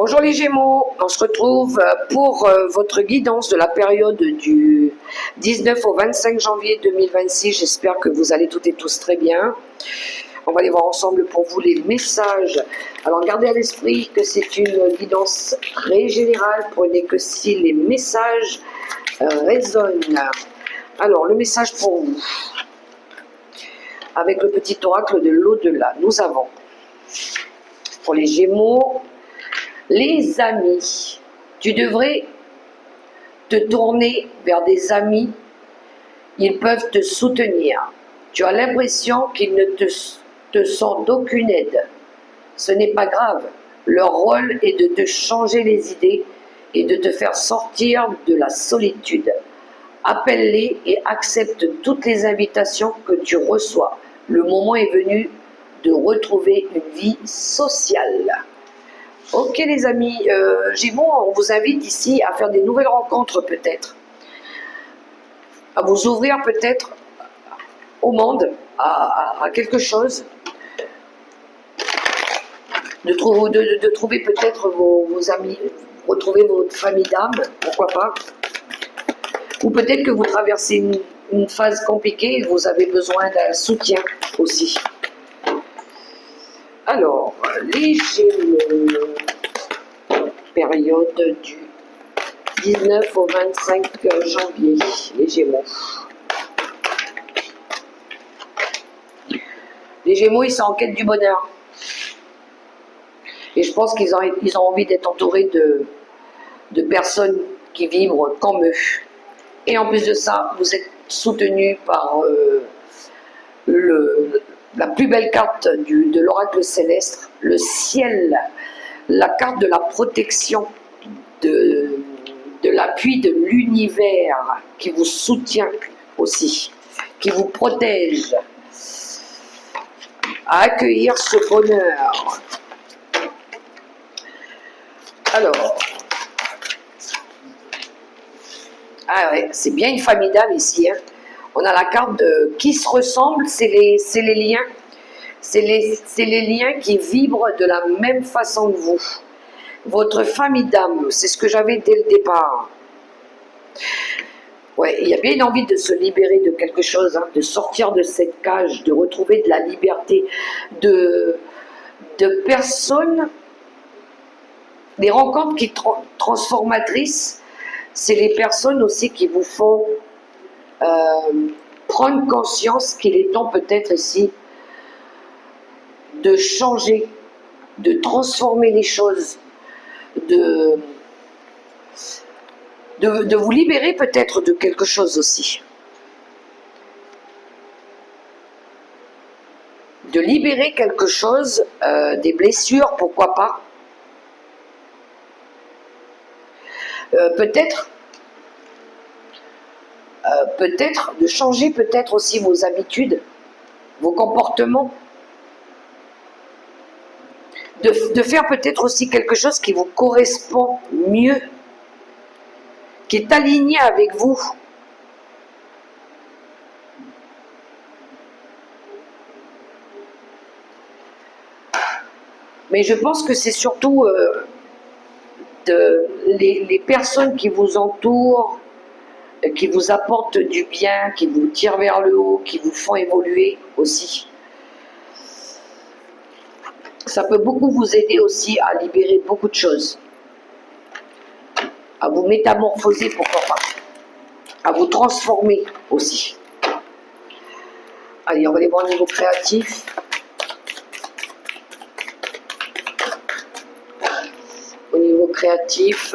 Bonjour les Gémeaux, on se retrouve pour votre guidance de la période du 19 au 25 janvier 2026. J'espère que vous allez toutes et tous très bien. On va aller voir ensemble pour vous les messages. Alors gardez à l'esprit que c'est une guidance très générale, prenez que si les messages résonnent. Alors le message pour vous, avec le petit oracle de l'au-delà, nous avons pour les Gémeaux, les amis. Tu devrais te tourner vers des amis. Ils peuvent te soutenir. Tu as l'impression qu'ils ne te sont d'aucune aide. Ce n'est pas grave. Leur rôle est de te changer les idées et de te faire sortir de la solitude. Appelle-les et accepte toutes les invitations que tu reçois. Le moment est venu de retrouver une vie sociale. Ok les amis, Gémeaux, on vous invite ici à faire des nouvelles rencontres peut-être, à vous ouvrir peut-être au monde, à quelque chose, de trouver peut-être vos amis, retrouver votre famille d'âme, pourquoi pas, ou peut-être que vous traversez une phase compliquée et vous avez besoin d'un soutien aussi. Alors, les Gémeaux, période du 19 au 25 janvier, les Gémeaux. Les Gémeaux, ils sont en quête du bonheur. Et je pense qu'ils ont envie d'être entourés de personnes qui vibrent comme eux. Et en plus de ça, vous êtes soutenus par la plus belle carte de l'oracle céleste, le ciel, la carte de la protection, de l'appui de l'univers qui vous soutient aussi, qui vous protège, à accueillir ce bonheur. Alors, ah ouais, c'est bien une famille d'âmes ici, hein. On a la carte de qui se ressemble, c'est les liens. C'est les liens qui vibrent de la même façon que vous. Votre famille d'âme, c'est ce que j'avais dès le départ. Ouais, il y a bien une envie de se libérer de quelque chose, hein, de sortir de cette cage, de retrouver de la liberté, de personnes, des rencontres qui transformatrices. C'est les personnes aussi qui vous font prendre conscience qu'il est temps peut-être ici de changer, de transformer les choses, de vous libérer peut-être de quelque chose aussi. De libérer quelque chose, des blessures, pourquoi pas. Peut-être de changer peut-être aussi vos habitudes, vos comportements. De faire peut-être aussi quelque chose qui vous correspond mieux, qui est aligné avec vous. Mais je pense que c'est surtout les personnes qui vous entourent, qui vous apportent du bien, qui vous tirent vers le haut, qui vous font évoluer aussi. Ça peut beaucoup vous aider aussi à libérer beaucoup de choses, à vous métamorphoser, pourquoi pas, à vous transformer aussi. Allez, on va aller voir au niveau créatif. Au niveau créatif,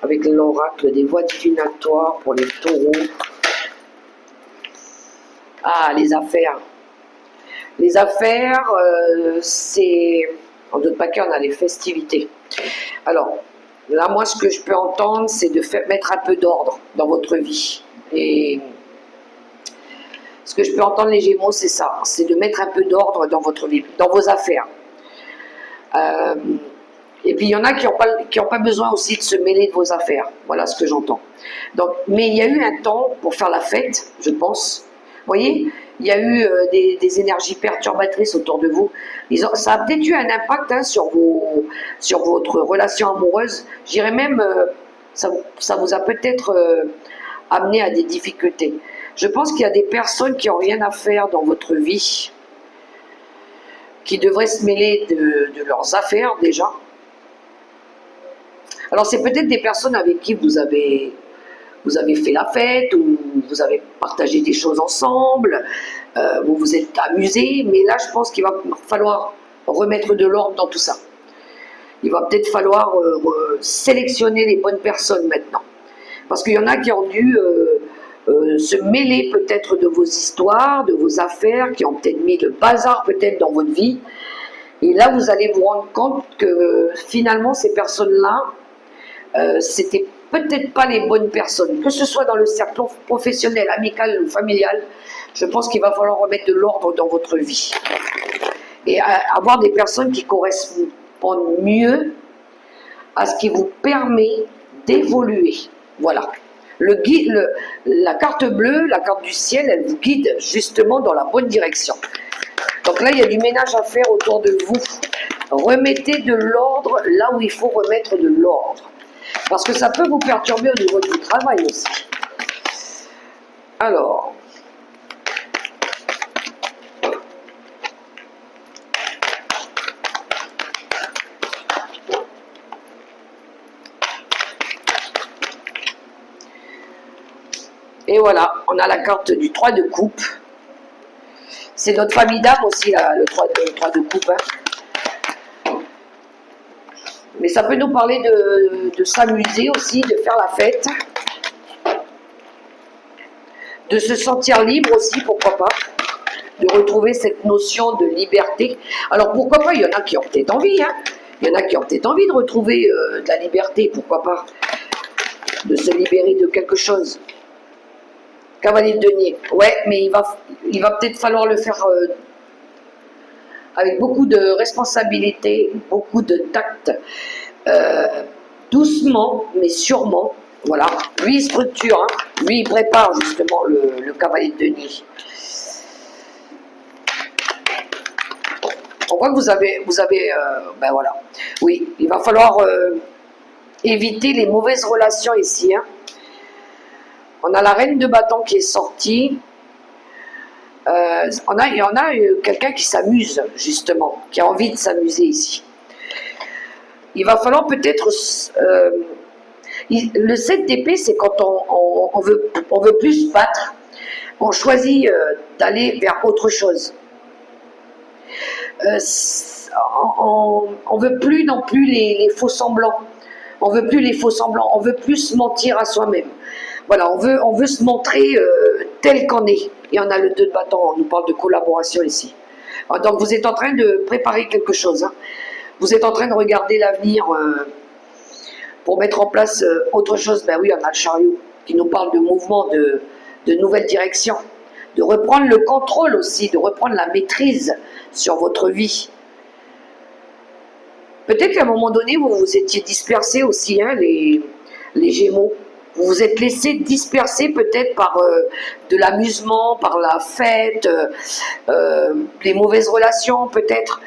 avec l'oracle des voies divinatoires pour les taureaux. Ah, les affaires. Les affaires, c'est... En d'autres paquets, on a les festivités. Alors, là, moi, ce que je peux entendre, c'est de mettre un peu d'ordre dans votre vie. Et ce que je peux entendre, les Gémeaux, c'est ça. C'est de mettre un peu d'ordre dans votre vie, dans vos affaires. Et puis, il y en a qui n'ont pas besoin aussi de se mêler de vos affaires. Voilà ce que j'entends. Donc, mais il y a eu un temps pour faire la fête, je pense. Vous voyez, il y a eu des énergies perturbatrices autour de vous. Ça a peut-être eu un impact hein, sur votre relation amoureuse. Je dirais même, ça vous a peut-être amené à des difficultés. Je pense qu'il y a des personnes qui n'ont rien à faire dans votre vie, qui devraient se mêler de leurs affaires déjà. Alors c'est peut-être des personnes avec qui vous avez fait la fête, ou vous avez partagé des choses ensemble, vous vous êtes amusés, mais là je pense qu'il va falloir remettre de l'ordre dans tout ça. Il va peut-être falloir sélectionner les bonnes personnes maintenant. Parce qu'il y en a qui ont dû se mêler peut-être de vos histoires, de vos affaires, qui ont peut-être mis le bazar peut-être dans votre vie. Et là vous allez vous rendre compte que finalement ces personnes-là, c'était peut-être pas les bonnes personnes, que ce soit dans le cercle professionnel, amical ou familial. Je pense qu'il va falloir remettre de l'ordre dans votre vie et avoir des personnes qui correspondent mieux à ce qui vous permet d'évoluer. Voilà. La carte bleue, la carte du ciel, elle vous guide justement dans la bonne direction. Donc là, il y a du ménage à faire autour de vous. Remettez de l'ordre là où il faut remettre de l'ordre. Parce que ça peut vous perturber au niveau du travail aussi. Alors, et voilà, on a la carte du 3 de coupe. C'est notre famille d'âme aussi, là, le 3 de coupe. Hein. Mais ça peut nous parler de s'amuser aussi, de faire la fête, de se sentir libre aussi, pourquoi pas, de retrouver cette notion de liberté. Alors pourquoi pas, il y en a qui ont peut-être envie, hein. Il y en a qui ont peut-être envie de retrouver de la liberté, pourquoi pas, de se libérer de quelque chose. Cavalier de denier, ouais, mais il va peut-être falloir le faire avec beaucoup de responsabilité, beaucoup de tact, doucement, mais sûrement. Voilà, lui il structure, hein. Lui il prépare justement le cavalier de denier. On voit que vous avez ben voilà, oui, il va falloir éviter les mauvaises relations ici, hein. On a la reine de bâton qui est sortie. Il y en a quelqu'un qui s'amuse, justement, qui a envie de s'amuser ici. Il va falloir peut-être... le 7 d'épée, c'est quand on veut plus se battre. On choisit d'aller vers autre chose. On veut plus non plus les faux semblants. On veut plus les faux semblants. On veut plus se mentir à soi-même. Voilà, on veut se montrer tel qu'on est. Et on a le 2 de bâton, on nous parle de collaboration ici. Donc vous êtes en train de préparer quelque chose. Hein. Vous êtes en train de regarder l'avenir pour mettre en place autre chose. Ben oui, on a le chariot qui nous parle de mouvement, de nouvelles directions. De reprendre le contrôle aussi, de reprendre la maîtrise sur votre vie. Peut-être qu'à un moment donné, vous vous étiez dispersés aussi, hein, les Gémeaux. Vous vous êtes laissé disperser peut-être par de l'amusement, par la fête, les mauvaises relations peut-être.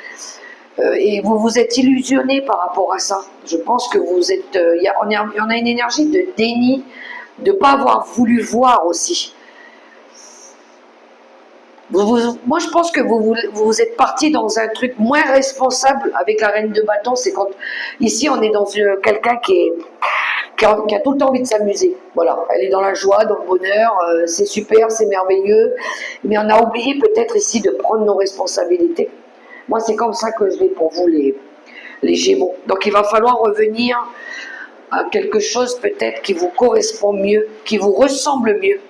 Et vous vous êtes illusionné par rapport à ça. Je pense que vous êtes... on a une énergie de déni, de ne pas avoir voulu voir aussi. Moi, je pense que vous êtes parti dans un truc moins responsable avec la reine de bâton. C'est quand... Ici, on est dans quelqu'un qui a tout le temps envie de s'amuser. Voilà, elle est dans la joie, dans le bonheur, c'est super, c'est merveilleux. Mais on a oublié peut-être ici de prendre nos responsabilités. Moi, c'est comme ça que je l'ai pour vous, les Gémeaux. Donc, il va falloir revenir à quelque chose peut-être qui vous correspond mieux, qui vous ressemble mieux.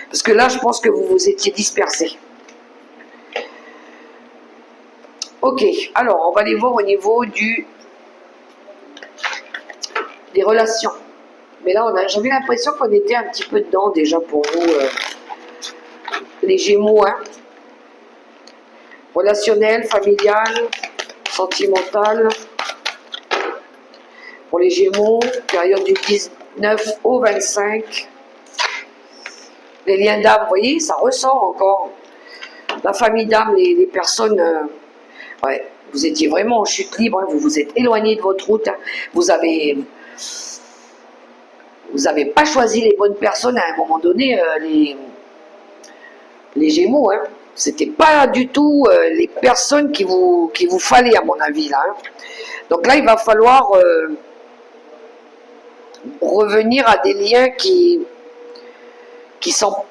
Parce que là, je pense que vous vous étiez dispersés. Ok, alors, on va aller voir au niveau des relations. Mais là, j'avais l'impression qu'on était un petit peu dedans déjà pour vous, les Gémeaux. Hein. Relationnel, familial, sentimental. Pour les Gémeaux, période du 19 au 25. Les liens d'âme, vous voyez, ça ressort encore. La famille d'âme, les personnes, ouais, vous étiez vraiment en chute libre, hein, vous vous êtes éloigné de votre route, hein, vous avez pas choisi les bonnes personnes à un moment donné, les Gémeaux, hein. C'était pas du tout les personnes qu'il vous fallait, à mon avis, là. Hein. Donc là, il va falloir revenir à des liens qui sont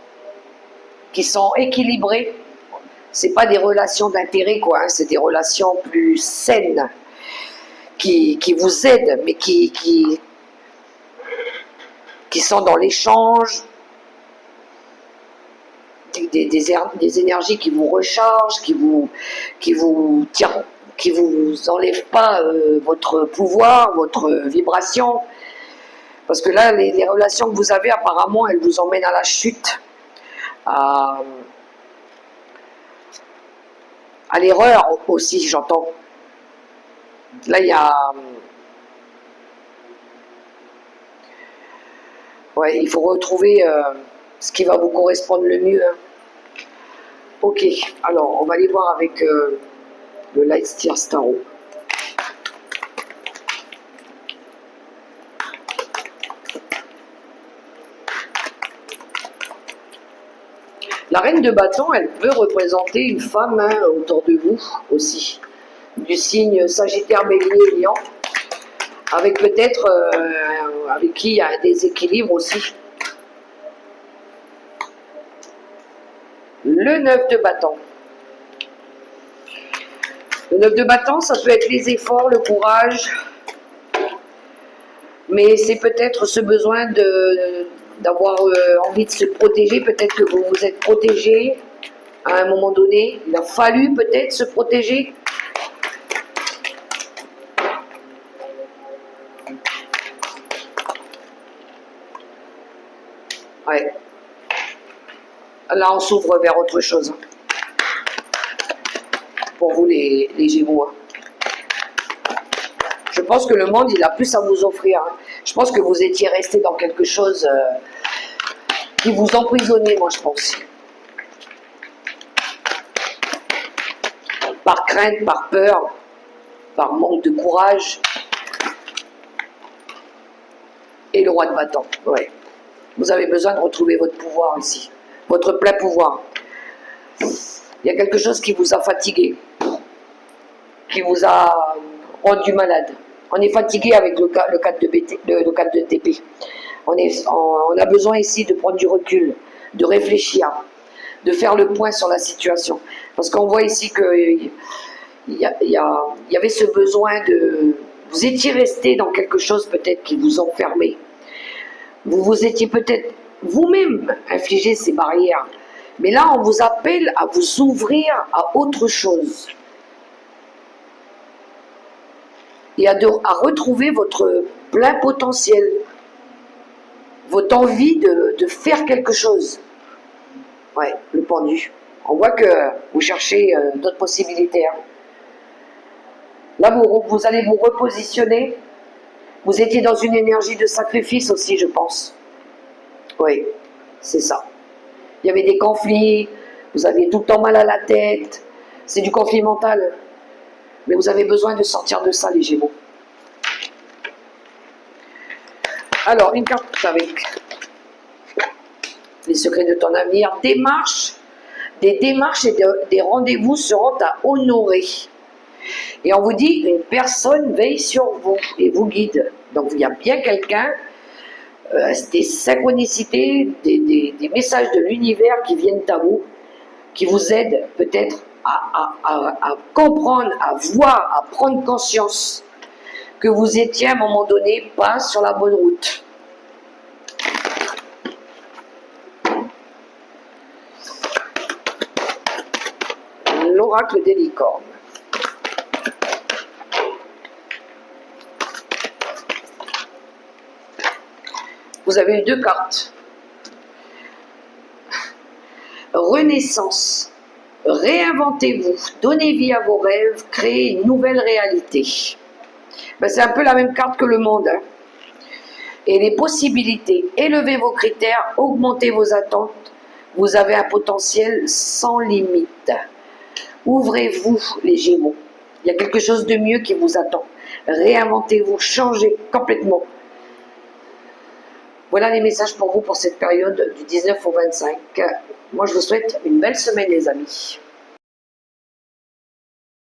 équilibrés. C'est pas des relations d'intérêt, quoi. Hein. C'est des relations plus saines qui vous aident, mais qui sont dans l'échange, des énergies qui vous rechargent, qui vous enlèvent pas votre pouvoir, votre vibration. Parce que là, les relations que vous avez, apparemment, elles vous emmènent à la chute, à l'erreur aussi, j'entends. Là, il y a... Ouais, il faut retrouver ce qui va vous correspondre le mieux. Hein. Ok, alors, on va aller voir avec le Light Steer Starro. La reine de bâton, elle peut représenter une femme hein, autour de vous aussi, du signe Sagittaire, Bélier, Lion, avec peut-être avec qui il y a un déséquilibre aussi. Le 9 de bâton. Le 9 de bâton, ça peut être les efforts, le courage, mais c'est peut-être ce besoin d'avoir envie de se protéger. Peut-être que vous vous êtes protégé à un moment donné. Il a fallu peut-être se protéger. Ouais. Là, on s'ouvre vers autre chose. Pour vous, les Gémeaux. Hein. Je pense que le monde, il a plus à vous offrir. Hein. Je pense que vous étiez resté dans quelque chose qui vous emprisonnait, moi, je pense. Par crainte, par peur, par manque de courage. Et le roi de bâton, ouais. Vous avez besoin de retrouver votre pouvoir ici. Votre plein pouvoir. Il y a quelque chose qui vous a fatigué. Qui vous a rendu malade. On est fatigué avec le 4 de TP. On a besoin ici de prendre du recul, de réfléchir, de faire le point sur la situation. Parce qu'on voit ici qu'il y avait ce besoin de... Vous étiez resté dans quelque chose peut-être qui vous enfermait. Vous vous étiez peut-être vous-même infligé ces barrières. Mais là, on vous appelle à vous ouvrir à autre chose. Et à retrouver votre plein potentiel, votre envie de faire quelque chose. Ouais, le pendu. On voit que vous cherchez d'autres possibilités. Hein. Là, vous allez vous repositionner. Vous étiez dans une énergie de sacrifice aussi, je pense. Oui, c'est ça. Il y avait des conflits, vous aviez tout le temps mal à la tête. C'est du conflit mental. Mais vous avez besoin de sortir de ça, les Gémeaux. Alors, une carte avec les secrets de ton avenir. Des démarches et des rendez-vous seront à honorer. Et on vous dit, une personne veille sur vous et vous guide. Donc, il y a bien quelqu'un, des synchronicités, des messages de l'univers qui viennent à vous, qui vous aident peut-être à comprendre, à voir, à prendre conscience que vous étiez à un moment donné pas sur la bonne route. L'oracle des licornes. Vous avez eu 2 cartes. Renaissance. Réinventez-vous, donnez vie à vos rêves, créez une nouvelle réalité. Ben, c'est un peu la même carte que le monde. Hein. Et les possibilités, élevez vos critères, augmentez vos attentes, Vous avez un potentiel sans limite. Ouvrez-vous les Gémeaux. Il y a quelque chose de mieux qui vous attend. Réinventez-vous, changez complètement. Voilà les messages pour vous pour cette période du 19 au 25. Moi, je vous souhaite une belle semaine, les amis.